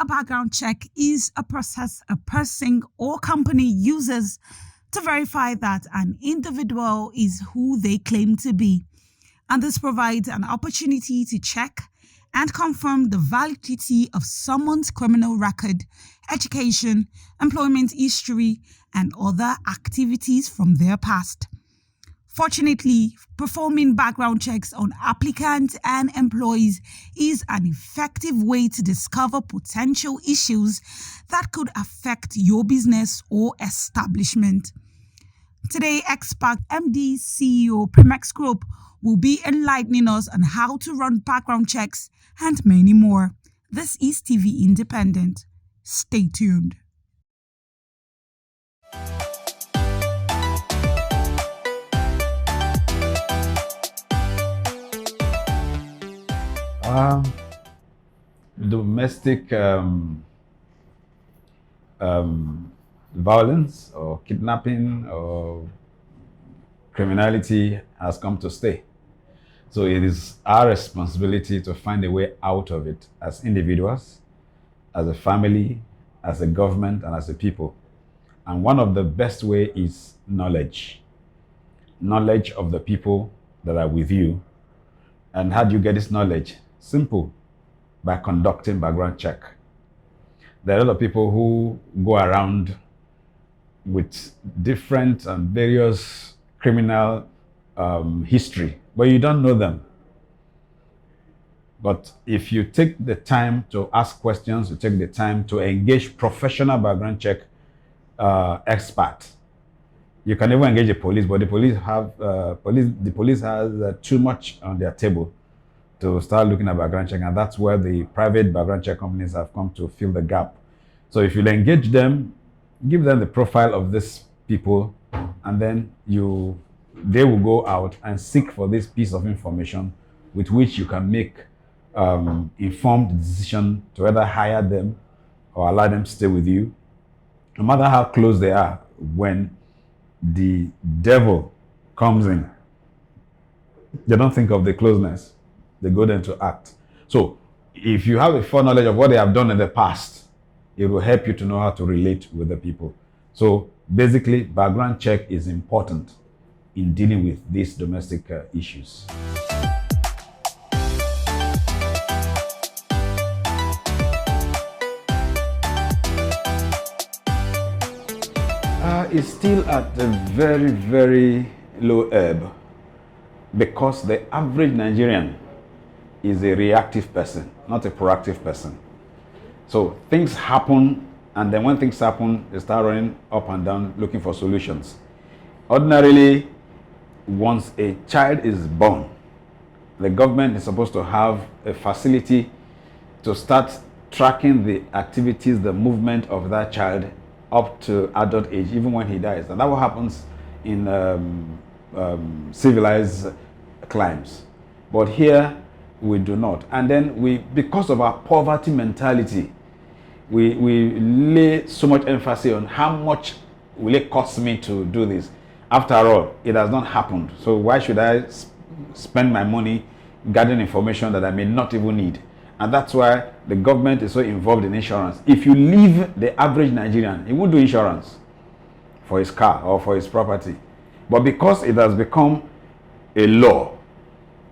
A background check is a process a person or company uses to verify that an individual is who they claim to be. And this provides an opportunity to check and confirm the validity of someone's criminal record, education, employment history, and other activities from their past. Fortunately, performing background checks on applicants and employees is an effective way to discover potential issues that could affect your business or establishment. Today, expert MD CEO Primex Group will be enlightening us on how to run background checks and many more. This is TV Independent. Stay tuned. Domestic violence or kidnapping or criminality has come to stay. So it is our responsibility to find a way out of it as individuals, as a family, as a government, and as a people. And one of the best way is knowledge. Knowledge of the people that are with you. And how do you get this knowledge? Simple, by conducting background check. There are a lot of people who go around with different and various criminal history, but you don't know them. But if you take the time to ask questions, you take the time to engage professional background check experts. You can even engage the police, but the police has too much on their table to start looking at background check, and that's where the private background check companies have come to fill the gap. So if you engage them, give them the profile of these people, and then they will go out and seek for this piece of information with which you can make informed decision to either hire them or allow them to stay with you, no matter how close they are. When the devil comes in, they don't think of the closeness. They go there to act. So if you have a foreknowledge of what they have done in the past, it will help you to know how to relate with the people. So basically, background check is important in dealing with these domestic issues. It's still at a very, very low ebb because the average Nigerian is a reactive person, not a proactive person. So things happen, and then when things happen, they start running up and down looking for solutions. Ordinarily, once a child is born, the government is supposed to have a facility to start tracking the activities, the movement of that child up to adult age, even when he dies. And that's what happens in civilized climes. But here, we do not. And then because of our poverty mentality, we lay so much emphasis on how much will it cost me to do this. After all, it has not happened. So why should I spend my money gathering information that I may not even need? And that's why the government is so involved in insurance. If you leave the average Nigerian, he won't do insurance for his car or for his property. But because it has become a law,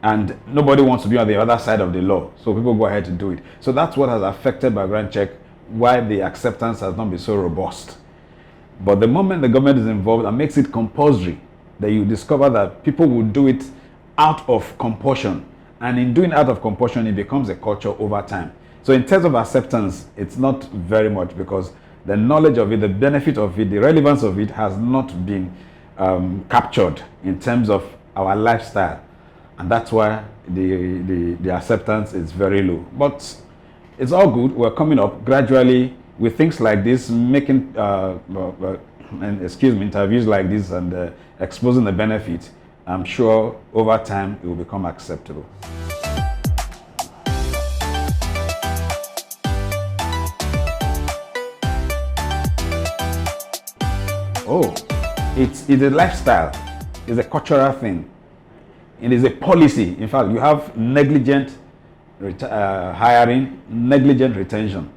and nobody wants to be on the other side of the law, so people go ahead to do it. So that's what has affected background check, why the acceptance has not been so robust. But the moment the government is involved and makes it compulsory, that you discover that people will do it out of compulsion. And in doing out of compulsion, it becomes a culture over time. So in terms of acceptance, it's not very much because the knowledge of it, the benefit of it, the relevance of it has not been captured in terms of our lifestyle. And that's why the acceptance is very low. But it's all good. We're coming up gradually with things like this, making interviews like this and exposing the benefit. I'm sure over time it will become acceptable. Oh, it's a lifestyle. It's a cultural thing. It is a policy. In fact, you have negligent hiring, negligent retention.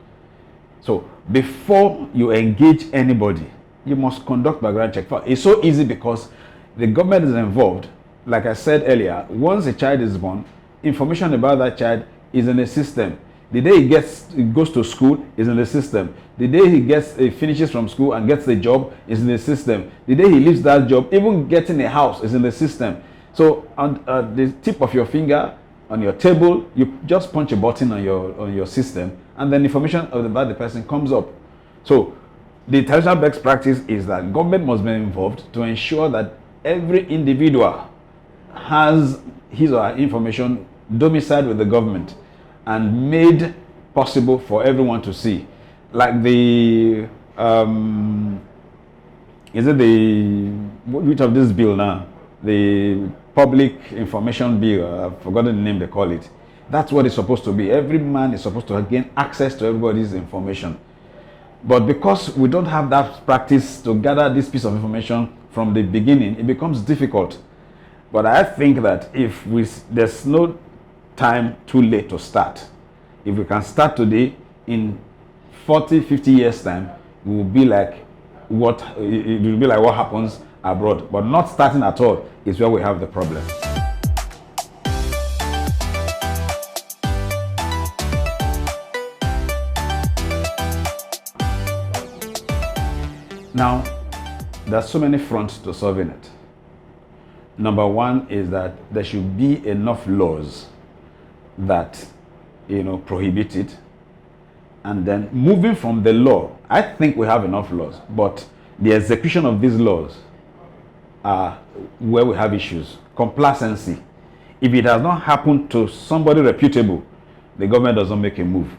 So before you engage anybody, you must conduct background check. It's so easy because the government is involved. Like I said earlier, once a child is born, information about that child is in the system. The day he goes to school is in the system. The day he finishes from school and gets a job is in the system. The day he leaves that job, even getting a house is in the system. So on the tip of your finger on your table, you just punch a button on your system, and then information about the person comes up. So the international best practice is that government must be involved to ensure that every individual has his or her information domiciled with the government and made possible for everyone to see. Like the which of this bill now? The Public Information Bill, I've forgotten the name they call it. That's what it's supposed to be. Every man is supposed to gain access to everybody's information. But because we don't have that practice to gather this piece of information from the beginning, it becomes difficult. But I think that there's no time too late to start. If we can start today, in 40, 50 years time, it will be like what happens abroad. But not starting at all is where we have the problem. Now, there are so many fronts to solving it. Number one is that there should be enough laws that prohibit it. And then moving from the law, I think we have enough laws, but the execution of these laws are where we have issues. Complacency. If it has not happened to somebody reputable, the government does not make a move.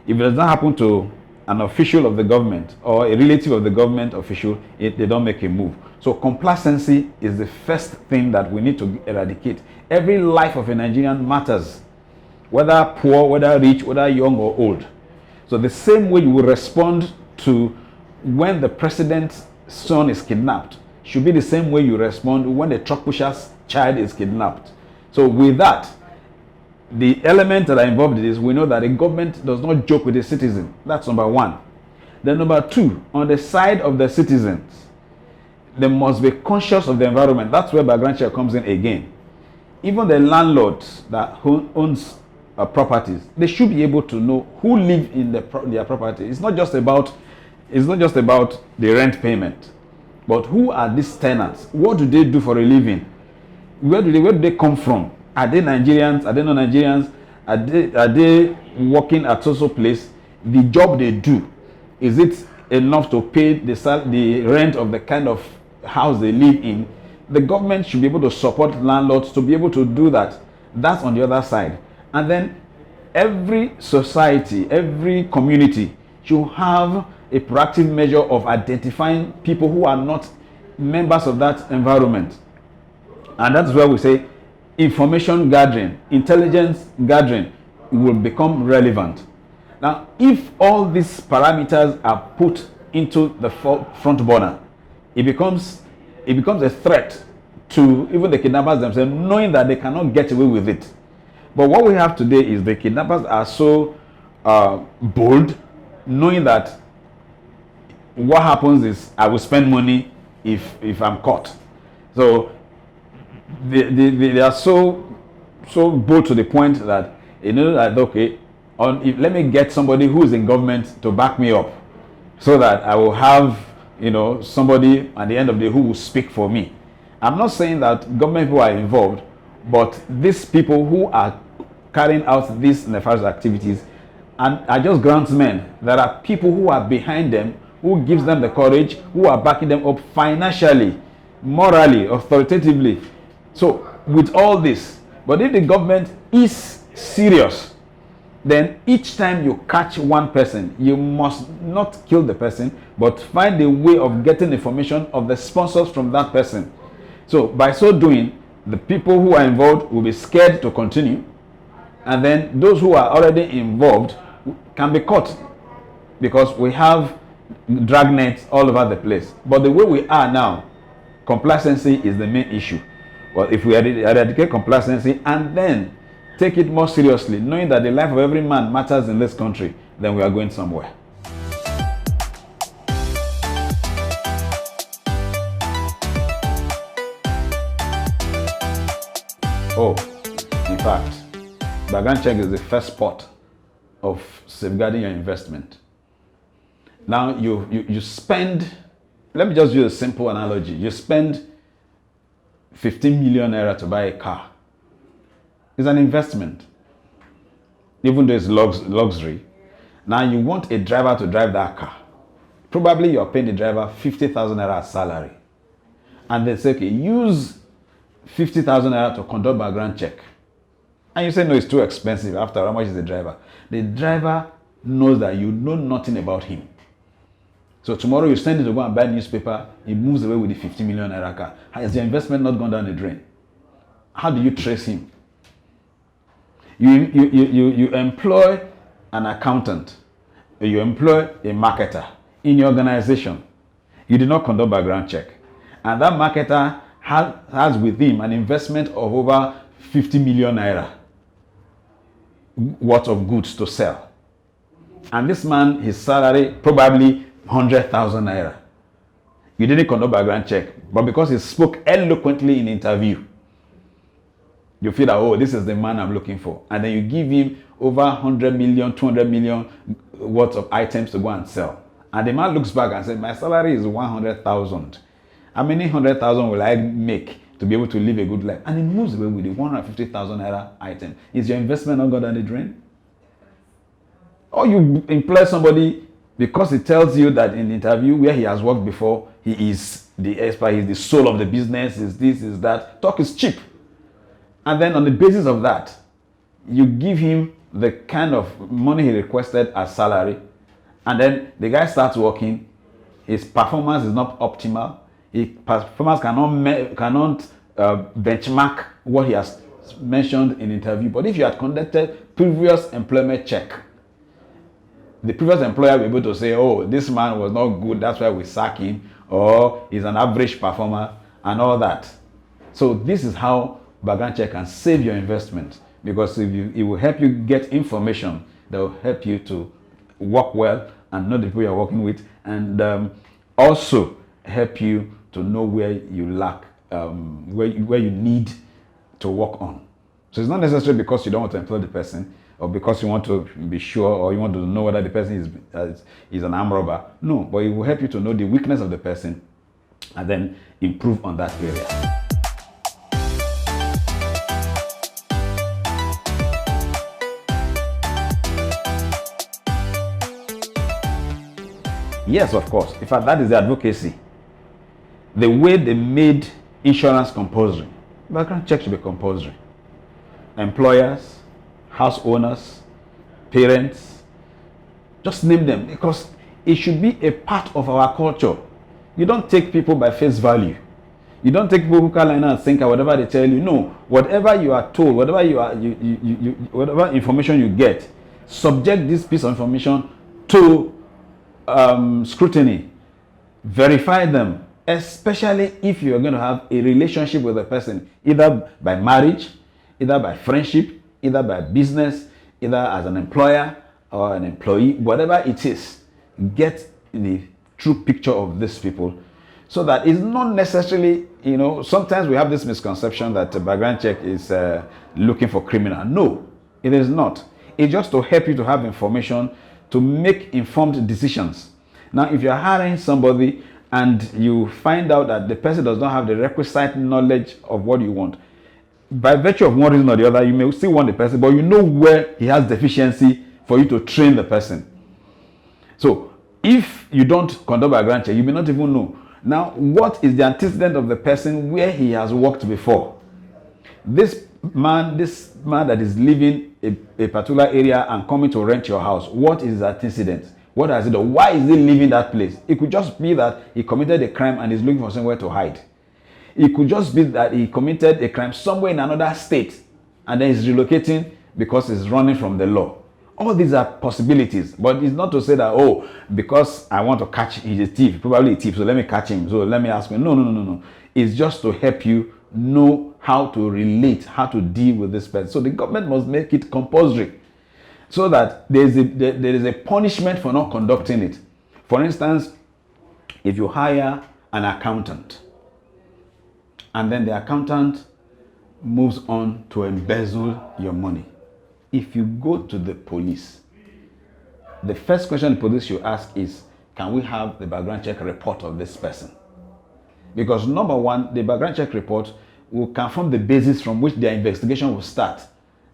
If it does not happen to an official of the government or a relative of the government official, they don't make a move. So complacency is the first thing that we need to eradicate. Every life of a Nigerian matters, whether poor, whether rich, whether young or old. So the same way you will respond to when the president's son is kidnapped should be the same way you respond when the truck pusher's child is kidnapped. So with that, the elements that are involved in this, we know that the government does not joke with the citizen. That's number one. Then number two, on the side of the citizens, they must be conscious of the environment. That's where background check comes in again. Even the landlords that owns properties, they should be able to know who live in their property. It's not just about the rent payment, but who are these tenants? What do they do for a living? Where do they come from? Are they Nigerians? Are they not Nigerians? Are they working at social place? The job they do, is it enough to pay the rent of the kind of house they live in? The government should be able to support landlords to be able to do that. That's on the other side. And then every society, every community should have a proactive measure of identifying people who are not members of that environment. And that's where we say information gathering, intelligence gathering will become relevant. Now, if all these parameters are put into the front burner, it becomes a threat to even the kidnappers themselves, knowing that they cannot get away with it. But what we have today is the kidnappers are so bold, knowing that what happens is I will spend money if I'm caught. So they are so bold to the point that that okay, let me get somebody who is in government to back me up, so that I will have somebody at the end of the day who will speak for me. I'm not saying that government people are involved, but these people who are carrying out these nefarious activities and are just groundsmen. There are people who are behind them, who gives them the courage, who are backing them up financially, morally, authoritatively. So with all this, but if the government is serious, then each time you catch one person, you must not kill the person, but find a way of getting information of the sponsors from that person. So by so doing, the people who are involved will be scared to continue, and then those who are already involved can be caught, because we have dragnets all over the place. But the way we are now, complacency is the main issue. Well, if we eradicate complacency and then take it more seriously, knowing that the life of every man matters in this country, then we are going somewhere. Oh, in fact, background check is the first part of safeguarding your investment. Now you spend, let me just use a simple analogy. You spend 15 million naira to buy a car. It's an investment, even though it's luxury. Now you want a driver to drive that car. Probably you're paying the driver 50,000 naira salary. And they say, okay, use 50,000 naira to conduct background check. And you say, no, it's too expensive. After how much is the driver? The driver knows that you know nothing about him. So tomorrow you send him to go and buy a newspaper, he moves away with the 50 million naira car. Has the investment not gone down the drain? How do you trace him? You employ an accountant, you employ a marketer in your organization. You did not conduct background check. And that marketer has with him an investment of over 50 million naira worth of goods to sell. And this man, his salary, probably 100,000 naira. You didn't conduct background check, but because he spoke eloquently in interview, you feel that, oh, this is the man I'm looking for. And then you give him over 100 million, 200 million worth of items to go and sell. And the man looks back and says, my salary is 100,000. How many 100,000 will I make to be able to live a good life? And he moves away with the 150,000 naira item. Is your investment not gone down the drain? Or you employ somebody because he tells you that in the interview where he has worked before, he is the expert, he's the soul of the business, is this, is that. Talk is cheap. And then on the basis of that, you give him the kind of money he requested as salary. And then the guy starts working. His performance is not optimal. His performance cannot benchmark what he has mentioned in interview. But if you had conducted previous employment check, the previous employer will be able to say, oh, this man was not good, that's why we sack him, or he's an average performer, and all that. So this is how background check can save your investment, because it will help you get information that will help you to work well and know the people you're working with, and also help you to know where you lack, where you need to work on. So it's not necessarily because you don't want to employ the person, or because you want to be sure, or you want to know whether the person is an armed robber. No, but it will help you to know the weakness of the person and then improve on that area. Yes, of course. In fact, that is the advocacy. The way they made insurance compulsory, background check should be compulsory. Employers, house owners, parents, just name them, because it should be a part of our culture. You don't take people by face value. You don't take people who can line and think whatever they tell you. No, whatever you are told, whatever whatever information you get, subject this piece of information to scrutiny. Verify them, especially if you are going to have a relationship with a person, either by marriage, either by friendship, either by business, either as an employer or an employee, whatever it is. Get the true picture of these people, so that it's not necessarily, sometimes we have this misconception that a background check is looking for criminal. No, it is not. It's just to help you to have information to make informed decisions. Now, if you're hiring somebody and you find out that the person does not have the requisite knowledge of what you want, by virtue of one reason or the other, you may still want the person, but you know where he has deficiency for you to train the person. So if you don't conduct background check, you may not even know. Now, what is the antecedent of the person where he has worked before? This man that is living a particular area and coming to rent your house, what is his antecedent? What has he done? Why is he leaving that place? It could just be that he committed a crime and is looking for somewhere to hide. It could just be that he committed a crime somewhere in another state and then he's relocating because he's running from the law. All these are possibilities, but it's not to say that, oh, because I want to catch, he's a thief, probably a thief, so let me catch him, so let me ask him. No. It's just to help you know how to relate, how to deal with this person. So the government must make it compulsory, so that there is a punishment for not conducting it. For instance, if you hire an accountant, and then the accountant moves on to embezzle your money. If you go to the police, the first question the police should ask is, can we have the background check report of this person? Because number one, the background check report will confirm the basis from which their investigation will start.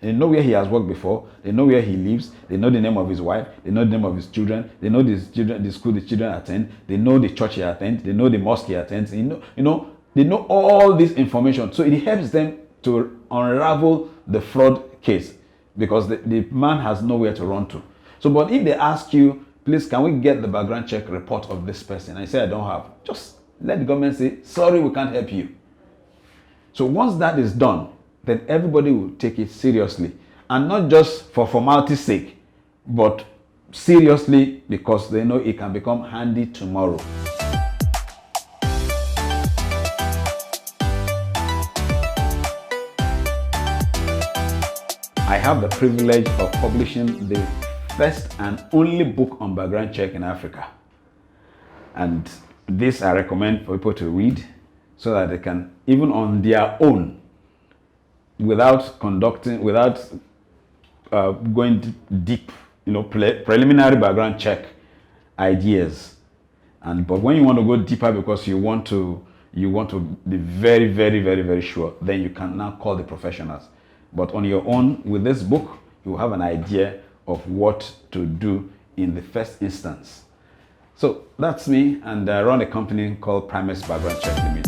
They know where he has worked before, they know where he lives, they know the name of his wife, they know the name of his children, they know the school the children attend, they know the church he attends, they know the mosque he attends, they know all this information. So it helps them to unravel the fraud case because the man has nowhere to run to. So, but if they ask you, please, can we get the background check report of this person? And I say, I don't have. Just let the government say, sorry, we can't help you. So once that is done, then everybody will take it seriously. And not just for formality's sake, but seriously because they know it can become handy tomorrow. I have the privilege of publishing the first and only book on background check in Africa. And this I recommend for people to read so that they can, even on their own, without going deep, preliminary background check ideas. But when you want to go deeper because you want to be very, very, very, very sure, then you can now call the professionals. But on your own, with this book, you will have an idea of what to do in the first instance. So that's me, and I run a company called Primex Background Check Limited.